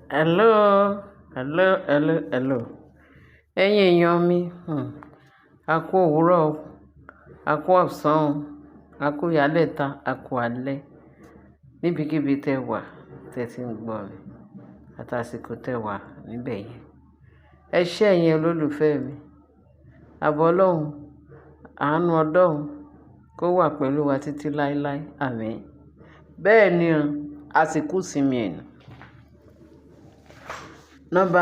Hello, hello. Ẹ̀yin èèyàn mi, a kú òwúrọ̀ o, a kú ọ̀sán o, a kú ìyálẹ̀ta, a kú alẹ́. Níbikíbi tẹ́ wà, tẹ́ ti ń gbọ́ mi, àtàsìkò tẹ́ wà níbẹ̀ yẹn. Ẹ ṣé ẹ̀yin olólùfẹ́ mi. Ààbò Ọlọ́run, àánú Ọlọ́run kó wà pẹ̀lú wa títí láéláé. Àmín. Bẹ́ẹ̀ ni o, àsìkò ìsinmi ẹ̀nù. Nọ́mbà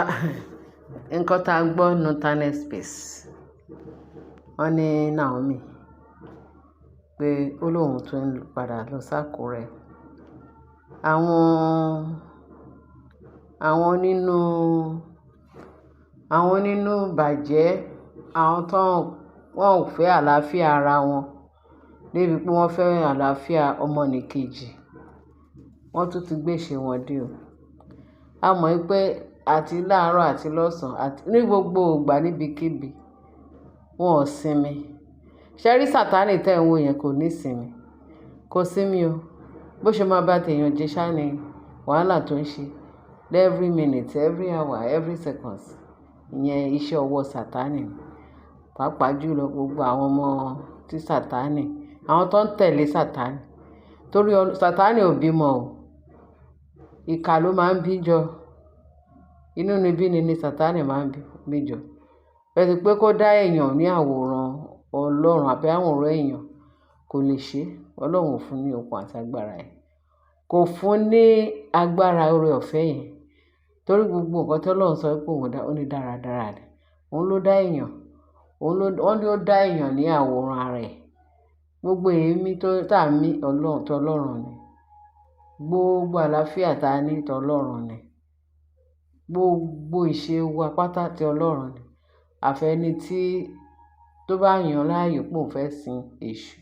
nǹkan tá a gbọ́ nu internet space. Wọ́n ní Naomi pé ó lóun tún ń padà lọ s'Ákúrẹ́. Àwọn nínú bàjẹ́, àwọn tó wọ́n ò fẹ́ àlàáfíà ara wọn débi pé wọ́n fẹ́ àlàáfíà ọmọnìkejì. Wọ́n tún ti gbéṣẹ́ wọn dé o. A mọ̀ pé àti láàárọ̀ àti lọ́sàn-án àti ní gbogbo ìgbà níbikíbi wọn ò sinmi. Ṣé rí Sátánì tẹ́ ń wò yẹn kò ní sinmi? Kò sinmi o. Bó ṣe máa bá tèèyàn jẹ ṣá ni wàhálà tó ń ṣe every minute, every hour, every second. Ìyẹn iṣẹ́ ọwọ́ Sátánì. Pàápàá jùlọ gbogbo àwọn ọmọ tí Sátánì, àwọn tó ń tẹ̀lé Sátánì. Torí Sátánì ò bímọ o. Ìkà ló máa ń bí jọ. Inúnibíni ni Sátánì máa ń bí jọ. Bẹ́ẹ̀ pé kó dá èèyàn ní àwòrán Ọlọ́run àbí àwòrán èèyàn kò lè ṣe. Ọlọ́run ò fún ní okun àti agbára ẹ̀. Kò fún ní agbára oore ọ̀fẹ́ yẹn. Torí gbogbo nǹkan tí Ọlọ́run sọ pé òun dá, ó ní dáradára ni. Òun ló dá èèyàn. Wọ́n ní ó dá èèyàn ní àwòrán ara ẹ̀. Gbogbo èémí tá a mí Ọlọ́run ni. Gbogbo àlàáfíà tá a ní t'Ọlọ́run ni. Gbogbo ìṣe wa pátá tí Ọlọ́run ni. Àfẹ́ni tí tó bá yàn láàyò pé òun fẹ́ sin èṣù.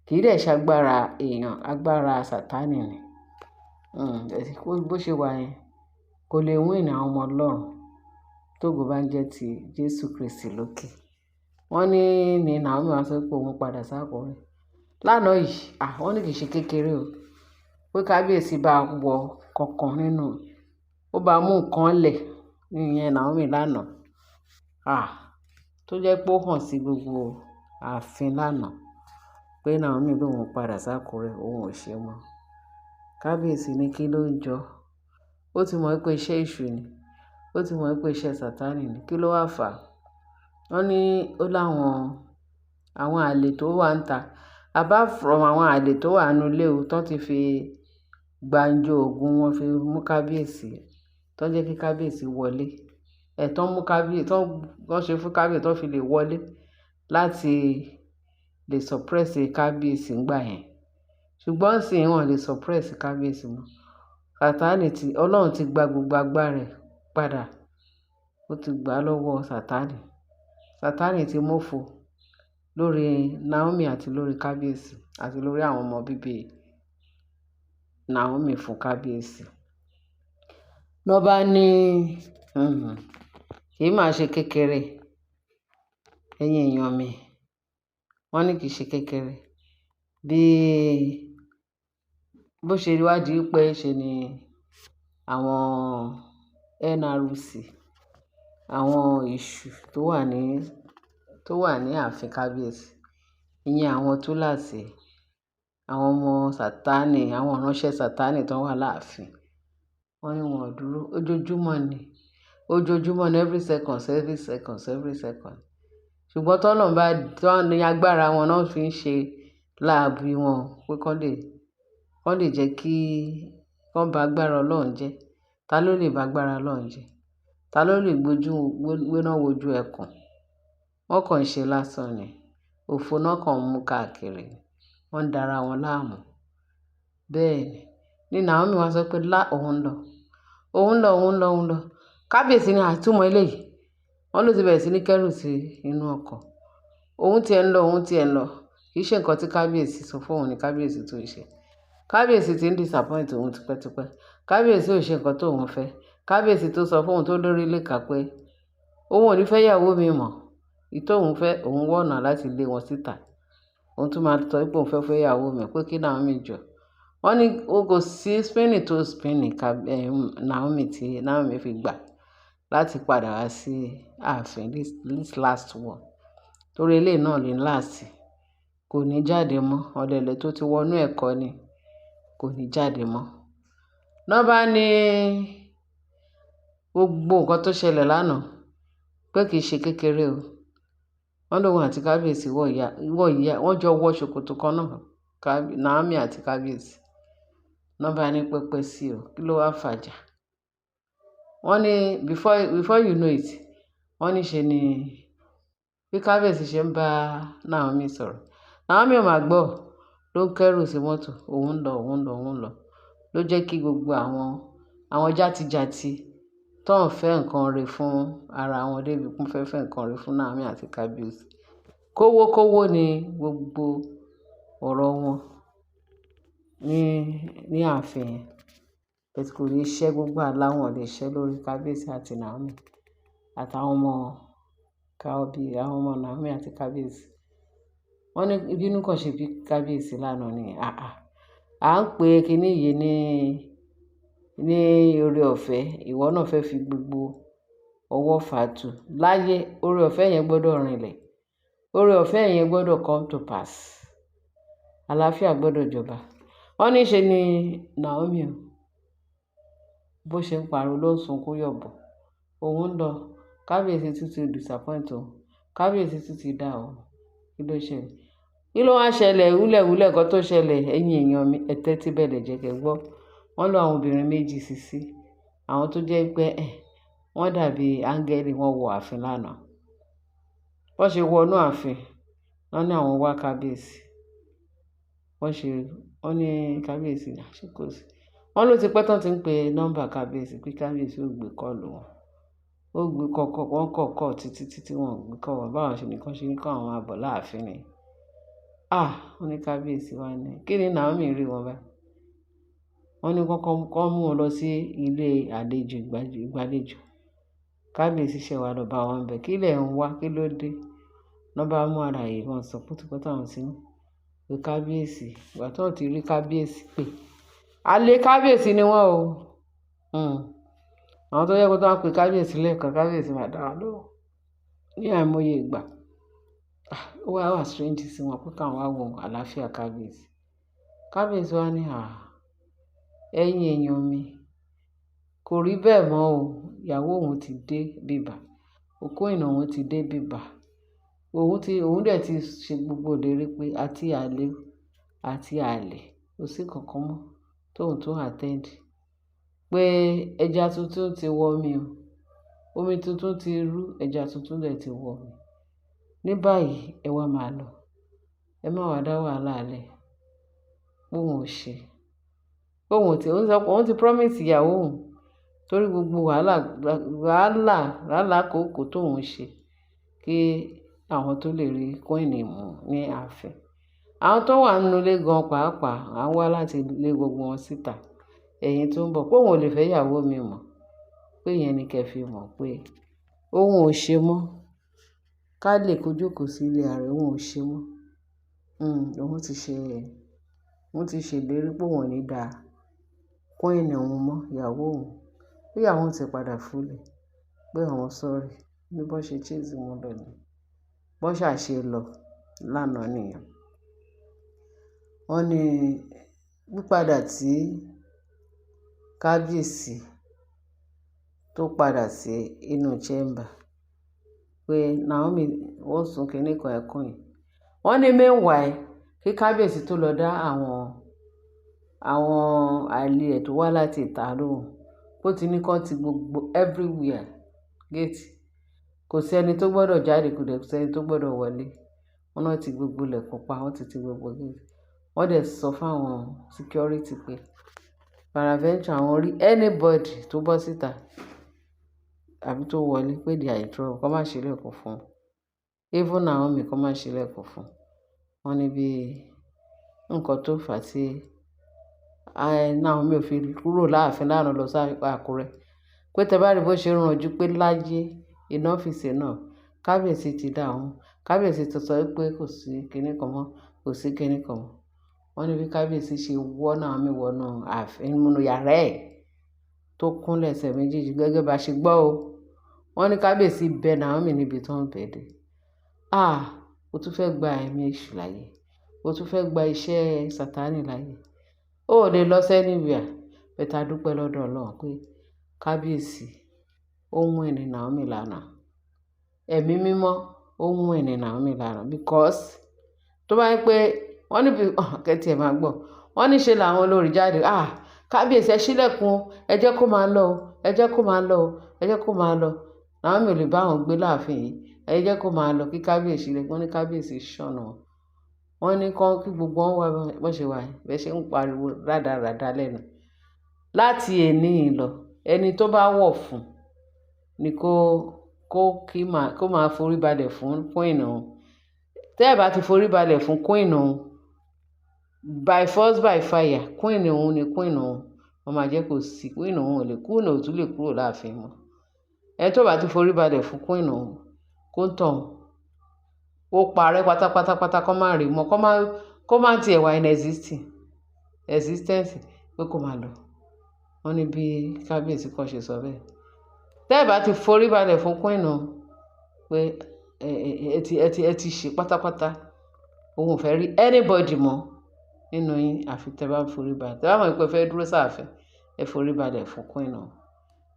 Kì í dẹ̀ ṣagbára èèyàn, agbára Sátánì ni. Bó ṣe wà yẹn, kò lè win àwọn ọmọ Ọlọ́run tógo bá ń jẹ́ ti Jésù Kristi lókè. Wọ́n ní Naomi wá sọ pé òun padà s'Ákúrẹ́. Lánàá yìí, wọ́n ní kì í ṣe kékeré o. Pé kábíyèsí bá wọ kankan nínú, ó bá mú nǹkan lẹ̀ ìyẹn Naomi lánàá. Tó jẹ́ pé ó hàn sí gbogbo ààfin lánàá pé Naomi lóun padà s'Ákúrẹ́, òun ò ṣe mọ́. Kábíyèsí ní kí ló ń jọ? Ó ti mọ̀ pé iṣẹ́ èṣù ni. Ó ti mọ̀ pé iṣẹ́ Sátánì ni. Kí ló wá fà? Wọ́n ní ó láwọn àlè tó wà ń ta. Apart from àwọn àlè tó wà nínú ilé o, tó ti fi gbàǹjo ògùn wọn fi mú kábíyèsí. Tó jẹ́ kí kábíyèsí wọlé. Tó mú kábíyèsí, tó ṣe fún kábíyèsí tó fi lè wọlé láti lè suppress kábíyèsí ńgbà yẹn. Ṣùgbọ́n sì wọ́n lè suppress kábíyèsí mọ́. Ọlọ́run ti gba gbogbo agbára ẹ̀ padà. Ó ti gbà á lọ́wọ́ Sátánì. Sátánì ti mófo lórí Naomi àti lórí kábíyèsí àti lórí àwọn ọmọ bíbí Naomi fún kábíyèsí. Lọ́ bá ní kì í máa ṣe kékeré. Ẹ̀yin èèyàn mi, wọ́n ní kì í ṣe kékeré. Bó ṣe wádìí pé ṣe ni àwọn NRC, àwọn èṣù tó wà ní ààfin kábíyèsí. Ìyẹn àwọn túláàsì, àwọn ọmọ Sátánì, àwọn ìránṣẹ́ Sátánì tó wà láàfin. Wọ́n ní wọn ò dúró. Ojoojúmọ́ ni every second. Ṣùgbọ́n t'Ọlọ́run bá ní agbára wọn náà fi ń ṣe láàbí wọn pé kán lè jẹ́ kí wọ́n bá agbára Ọlọ́run jẹ́. Ta ló lè bá agbára Ọlọ́run jẹ́? Ta ló lè gbéná wojú ẹkùn? Wọ́n kàn ń ṣe lásán ni. Òfo náà kàn ń mú káàkiri. Wọ́n ń dara wọn láàmú. Bẹ́ẹ̀ ni Naomi wá sọ pé òun lọ. Kábíyèsí ní àtúmọ̀ eléyìí. Wọ́n ló ti bẹ̀rẹ̀ sí ní kẹ́rù sí inú ọkọ̀. Òun ti ẹ̀ ń lọ. Kì í ṣe nǹkan tí kábíyèsí sọ fún òun ni kábíyèsí tó ń ṣe. Kábíyèsí ti ń disappoint òun tipẹ́tipẹ́. Kábíyèsí ò ṣe nǹkan tó òun fẹ́. Kábíyèsí tó sọ fún òun tó lórí ilé kà pé òun ò ní fẹ́ ìyàwó mi mọ́. Ìtọ́ òun fẹ́, òun wọ̀nà láti lé wọn síta. Òun tún máa sọ pé òun fẹ́ ìyàwó mi pé kí Naomi jọ wọ́n ní kò sí spinning tó spinning Naomi fi gbà láti padà wá sí ààfin this last one torí eléyìí náà lè last kò ní jáde mọ́ ọ̀dẹ̀lẹ̀ tó ti wọnú ẹ̀kọ́ ni kò ní jáde mọ́. náà bá ní gbogbo nǹkan tó ṣẹlẹ̀ lánàá pé kì í ṣe kékeré o wọ́n lóun àti kábíyèsí wọ́n jọ wọ ṣòkòtò kan náà Naomi àti kábíyèsí náà bá ní pẹ́pẹ́ sí o kí ló wá fàjà wọ́n ní before you know it wọ́n ní ṣe ni bí kábíyèsí ṣe ń bá Naomi sọ̀rọ̀ Naomi ò máa gbọ́ ló ń kẹ́rù sí mọ́tò òun lọ ló jẹ́ kí gbogbo àwọn játijàti tó ń fẹ́ nǹkan rè fún ara wọn débi kún fẹ́ nǹkan rè fún Naomi àti kábíyèsí kówó ni gbogbo ọ̀rọ̀ wọn ní ààfin yẹn bẹ́ẹ̀ kò lè ṣẹ́ gbogbo aláwọ̀n lè ṣẹ́ lórí kábíyèsí àti Naomi àtàwọn ọmọ Naomi àti kábíyèsí wọ́n ní ìbínú kan ṣe bí kábíyèsí lánàá ni à ń pè kinní yìí ní oore ọ̀fẹ́ ìwọ náà fẹ́ fi gbogbo ọwọ́ fàtú láyé oore ọ̀fẹ́ yẹn gbọ́dọ̀ rinlẹ̀ oore ọ̀fẹ́ yẹn gbọ́dọ̀ come to pass àlàáfíà gbọ́dọ̀ jọba wọ́n ní ṣe ni Naomi bó ṣe ń pariwo ló ń sunkún yọ̀bọ̀ òun ń lọ kábíyèsí tún ti disappoint òun kábíyèsí tún ti dá òun kí ló ṣẹlẹ̀ kí ló wá ṣẹlẹ̀ wúlẹ̀wúlẹ̀ kan tó ṣẹlẹ̀ ẹ̀yin èèyàn mi ẹ̀tẹ́ tí bẹ̀lẹ̀ jẹ́ kẹ́ gbọ́ wọ́n lọ àwọn obìnrin méjì sí àwọn tó jẹ́ pé wọ́n dàbí áńgẹ́lì wọ́n wọ ààfin lánàá wọ́n ṣe wọnú ààfin wọ́n ní àwọn wá kábíyèsí wọ́n ní kábíyèsí àṣekò sí wọ́n ló ti pẹ́ tán ti ń pe nọ́mbà kábíyèsí pé kábíyèsí ò gbé kọ́ọ̀lù wọn ó gbé kọ́kọ́ wọ́n kọ̀ọ̀kọ́ títí wọn ò gbé kọ́ wọn báwọn ṣe nìkan ṣe ní kọ́ àwọn àbọ̀ láàfin ni wọ́n ní kábíyèsí wa ní kí ni Naomi rí wọn báyìí wọ́n ní kọ́kọ́ mú wọn lọ sí ilé àlejò ìgbàlejò kábíyèsí ṣe wà lọ bá wọn bẹ̀ kí lẹ̀ ń wá kí ló dé lọ́ bá mú ara yìí wọn sọ pútùpútù àwọn sínú pé kábíyèsí ìgbà tó ti rí kábíyèsí pé alẹ́ kábíyèsí ni wọ́n o àwọn tó yẹ kó tó wá pé kábíyèsí lẹ́ẹ̀kan kábíyèsí máa dá wọn lóhùn ní àìmọye ìgbà ó wá strange sí wọn pé káwọn wá wo àlàáfíà kábíyèsí wa ní ẹ̀yin èèyàn mi kò rí bẹ́ẹ̀ mọ́ o ìyàwó òun ti dé bíbà òkú ìnà òun ti dé bíbà òun dẹ̀ ti ṣe gbogbo ìlérí pé àti àlè kò sí kankan mọ́ tóun tó attend pé ẹja tuntun ti wọ mi o omi tuntun ti rú ẹja tuntun dẹ̀ ti wọ mi ní báyìí ẹ wá máa lọ ẹ má wàá dá wàhálà alẹ́ òun ò ṣe òun ti promise ìyàwó òun torí gbogbo wàhálà kòókò tóun ṣe kí àwọn tó lè rí kóìnì mú ní ààfin àwọn tó wà nínú ilé gan pàápàá à ń wá láti lé gbogbo wọn síta ẹ̀yìn tó ń bọ̀ pé òun ò lè fẹ́ ìyàwó mi mọ̀ pé ìyẹn ni kẹ́ fi mọ̀ pé òun ò ṣe mọ́ ká lè kójókòó sí ilé ààrẹ òun ò ṣe mọ́ òun ti ṣèlérí pé òun ò ní dáa kóìnì òun mọ́ ìyàwó òun bí àwọn ti padà fúlẹ̀ pé àwọn sọ́ọ̀rì ní bọ́n ṣe chase wọn lọ ní bọ́n ṣàṣe lọ lánàá nìyẹn wọ́n ní pípadà tí kábíyèsí tó padà sí inú chamber pé Naomi wọ́n sún kínní kan ẹ̀kún yìí wọ́n ní meanwhile kí kábíyèsí tó lọ dá àwọn àlè ẹ̀ tó wá láti ìta lóhùn ó ti ní kán ti gbogbo everywhere gate kò sí ẹni tó gbọ́dọ̀ jáde kò dẹ̀ sí ẹni tó gbọ́dọ̀ wọlé wọn náà ti gbogbo lẹ̀kùn pa wọ́n ti gbogbo gate wọ́n dẹ̀ sọ fáwọn security pé paraventure àwọn rí anybody tó bọ́ síta àbí tó wọlé pé they are in trouble kọ́ má ṣe lẹ́kùn fún even Naomi kọ́ má ṣe lẹ́kùn fún wọn ní bí nǹkan tó fà á tí Naomi ò fi kúrò láàfin lánàá lọ sí Àkúrẹ́ pé tẹ bá rí bó ṣe rànjú pé láyé iná ọ́fíìsì náà kábíyèsí ti dá òun kábíyèsí ti sọ pé kò sí kinní kan mọ́ kò sí kinní kan mọ́ wọ́n ní bí kábíyèsí ṣe wọ́ Naomi wọnú ààfin nínú yàrá ẹ̀ tó kúnlẹ̀ ẹsẹ̀ méjèèjì gẹ́gẹ́ bá ṣe gbọ́ o. Wọ́n ní kábíyèsí bẹ Naomi níbi tó ń bẹ̀ dé. O tún fẹ́ gba ẹ̀mí èṣù láyé, o tún fẹ́ gba iṣẹ́ Sátánì láyé. O ò lè lọ sẹ́nìwìà bẹ́tà dúpẹ́ lọ́dọ̀ Ọlọ́run pé kábíyèsí ó mú ẹni Naomi lánàá. Ẹ̀mí mímọ́ ó mú ẹni Naomi lánàá because tó bá yẹ pé wọ́n níbi kẹ́tì ẹ̀ máa gbọ́, wọ́n ní ṣe làwọn olórí jáde kábíyèsí ẹ ṣílẹ̀kùn ẹ jẹ́ kó máa lọ ẹ jẹ́ kó máa lọ ẹ jẹ́ kó máa lọ. Naomi ò lè bá wọn gbé láàfin yìí, ẹ jẹ́ kó máa lọ kí kábíyèsí lè. Wọ́n ní kábíyèsí ṣọ̀nà wọ́n ní kí gbogbo wọn wá bó ṣe wà bẹ́ẹ̀ ṣe ń pariwo rádaràda lẹ́nu. Láti èní lọ ẹni tó bá wọ̀ fún ni kó máa forí balẹ̀ fún queen òun. Tẹ́ ẹ bá ti forí balẹ̀ fún queen òun by force by fire, queen òun ni queen òun. Wọ́n máa jẹ́ kó sí queen òun ò lè tún lè kúrò láàfin mọ́. Ẹni tó bá ti forí balẹ̀ fún queen òun kó tàn ó parẹ́ pátápátá kó má rí mọ́ kó má tiẹ̀ wà in existence pé kó máa lọ. Wọ́n ní bí kábíyèsí kan ṣe sọ bẹ́ẹ̀. Tẹ́ ẹ bá ti forí balẹ̀ fún queen òun pé ẹ ti ṣe pátápátá òun ò fẹ́ rí anybody mọ́ nínú yín àfi tẹ́ bá forí balẹ̀. Tẹ́ bá mọ̀ pé fẹ́ dúró sáàfin ẹ forí balẹ̀ fún queen òun.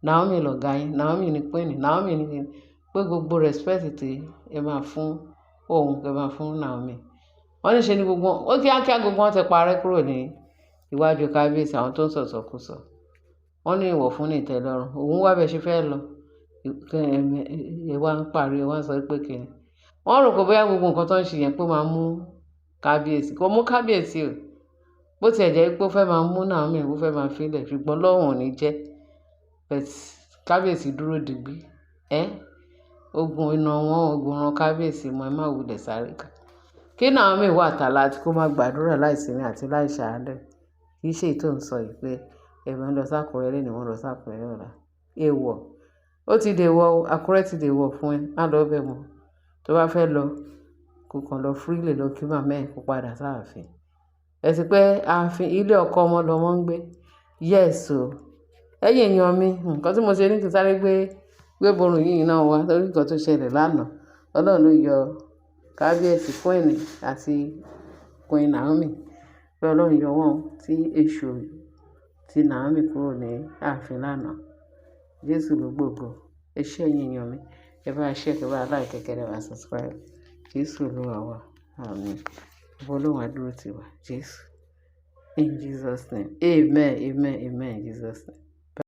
Naomi lọ̀gá yín, Naomi ni queen, Naomi ni pé gbogbo respect tí ẹ máa fún òun ẹ máa fún Naomi. Wọ́n ní ṣe ni gbogbo ó kíákíá gbogbo wọn ti parẹ́ kúrò ní iwájú kábíyèsí àwọn tó ń sọ̀sọ̀kúsọ. Wọ́n ní ìwọ̀ fún ní ìtẹ́lọ́rùn òun wá bẹ́ẹ̀ ṣe fẹ́ lọ ẹ wá ń parí ẹ wá ń sọ pé kìíní. Wọ́n rò pé bóyá gbogbo nǹkan tó ń ṣe yẹn pé máa mú kábíyèsí kò mú kábíyèsí o. Bó tiẹ̀ jẹ́ pé ó fẹ́ máa mú Naomi ó fẹ́ máa fílẹ̀ ṣùgbọ́n lọ́hùn ò ní jẹ́. Kábíyèsí dúró digbí ogun iná wọn ogun ran kábíyèsí mọ́ ẹ má wulẹ̀ sáré ká. Kí Naomi wà tààlà àti kó má gbàdúrà láìsinmi àti láìṣàádẹ́ kì í ṣe èyí tó ń sọ yìí pé ẹ̀mí ń lọ sákùrẹ́ lẹ́nu wọ́n lọ sákùrẹ́ ọ̀la. Èèwọ̀ ó ti dèwọ̀ Àkúrẹ́ ti dèwọ̀ fún ẹ má lọ bẹ̀ mọ́. Tó bá fẹ́ lọ kó kàn lọ freely lọ kí màmá ẹ̀ kó padà sáàfin. Ẹ sì pé ààfin ilé ọkọ ọmọ lọmọ ń gbé. Yes o. Ẹ̀yin èèyàn mi nǹkan tí mo ṣe ní kí n sáré gbé borùn yìí náà wá lórí nǹkan tó ṣẹlẹ̀ lánàá. Ọlọ́run ló yọ kábíyèsí queen àti queen Naomi pé Ọlọ́run yọ wọ́n tí èṣù ti Naomi kúrò ní ààfin lánàá. Jésù ló gbogbo. Ẹ ṣé ẹ̀yin èèyàn mi ẹ bá share kẹ́ bá like kẹ́ bá subscribe. Jésù ló wà àmín. Ọlọ́run á dúró tì wá. Jésù. In Jesus' name. Amen. In Jesus' name.